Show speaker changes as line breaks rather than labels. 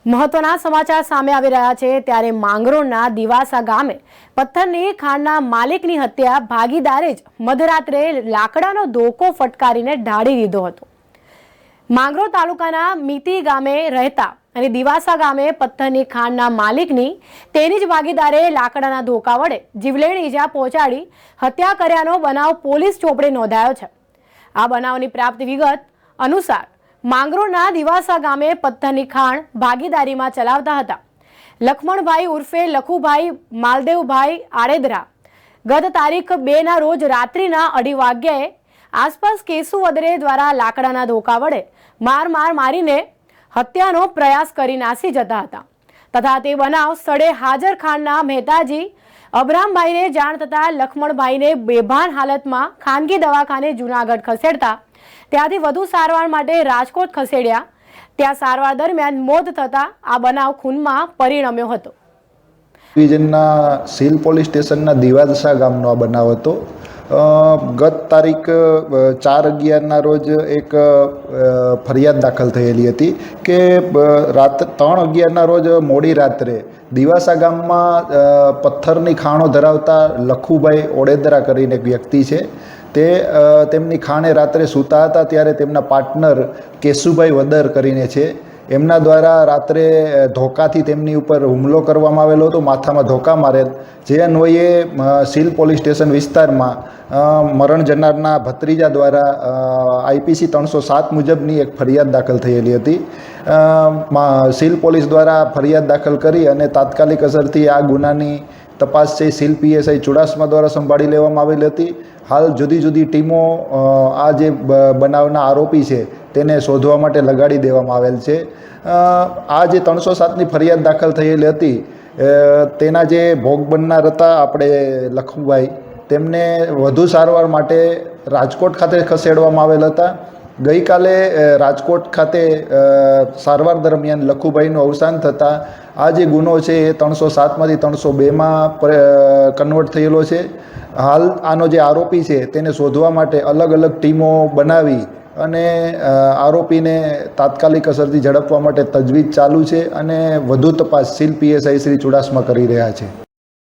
મહત્વના સમાચાર સામે આવી રહ્યા છે ત્યારે માંગરોળના દિવાસા ગામે પથ્થરની ખાણના માલિકની હત્યા ભાગીદારે જ મધરાત્રે લાકડાનો ધોકો ફટકારીને ઢાળી દીધો હતો। માંગરોળ તાલુકાના મીતી ગામે રહેતા અને દિવાસા ગામે પથ્થરની ખાણના માલિકની તેની જ ભાગીદારે લાકડાના ધોકા વડે જીવલેણ ઈજા પહોંચાડી હત્યા કર્યાનો બનાવ પોલીસ ચોપડે નોંધાયો છે। આ બનાવની પ્રાપ્ત વિગત અનુસાર માંગરોળના દિવાસા ગામે પથ્થરની ખાણ ભાગીદારીમાં ચલાવતા હતા લખમણભાઈ ઉર્ફે લખુભાઈ માલદેવભાઈ આડેદરા ગત તારીખ 2ના રોજ રાત્રિના 2:30 વાગ્યાએ આસપાસ કેસુ વદરે દ્વારા લાકડાના ધોકા વડે મારીને હત્યાનો પ્રયાસ કરી નાસી જતા હતા તથા તે બનાવ સ્થળે હાજર ખાણના મહેતાજી અબ્રામભાઈને જાણ થતાં લખમણભાઈને બેભાન હાલતમાં ખાનગી દવાખાને જૂનાગઢ ખસેડતા ત્યાંથી વધુ સારવાર માટે રાજકોટ ખસેડ્યા। ત્યાં સારવાર દરમિયાન મોત થતાં આ બનાવ ખૂનમાં પરિણમ્યો હતો।
ડિવિઝનના સીલ પોલીસ સ્ટેશનના દિવાસા ગામનો આ બનાવ હતો। ગત તારીખ 4/11ના રોજ એક ફરિયાદ દાખલ થયેલી હતી કે રાત 3/11ના રોજ મોડી રાત્રે દિવાસા ગામમાં પથ્થરની ખાણો ધરાવતા લખુભાઈ ઓડેદરા કરીને એક વ્યક્તિ છે તે તેમની ખાણે રાત્રે સૂતા હતા ત્યારે તેમના પાર્ટનર કેશુભાઈ વદર કરીને છે એમના દ્વારા રાત્રે ધોકાથી તેમની ઉપર હુમલો કરવામાં આવેલો હતો, માથામાં ધોકા મારેલ, જે અન્વયે સીલ પોલીસ સ્ટેશન વિસ્તારમાં મરણ જનારના ભત્રીજા દ્વારા IPC 307 મુજબની એક ફરિયાદ દાખલ થયેલી હતી। સીલ પોલીસ દ્વારા ફરિયાદ દાખલ કરી અને તાત્કાલિક અસરથી આ ગુનાની તપાસ છે સીલ PSI ચુડાસમા દ્વારા સંભાળી લેવામાં આવેલી હતી। હાલ જુદી જુદી ટીમો આ જે બનાવના આરોપી છે તેને શોધવા માટે લગાડી દેવામાં આવેલ છે। આ જે 307ની ફરિયાદ દાખલ થયેલી હતી તેના જે ભોગ બનનાર હતા આપણે લખુભાઈ, તેમને વધુ સારવાર માટે રાજકોટ ખાતે ખસેડવામાં આવેલ હતા। ગઈકાલે રાજકોટ ખાતે સારવાર દરમિયાન લખુભાઈનું અવસાન થતાં આ જે ગુનો છે એ 307માંથી 302માં કન્વર્ટ થયેલો છે। હાલ આનો જે આરોપી છે તેને શોધવા માટે અલગ અલગ ટીમો બનાવી અને આરોપીને તાત્કાલિક અસરથી ઝડપવા માટે તજવીજ ચાલુ છે અને વધુ તપાસ સીલ PSI શ્રી ચુડાસમા કરી રહ્યા છે।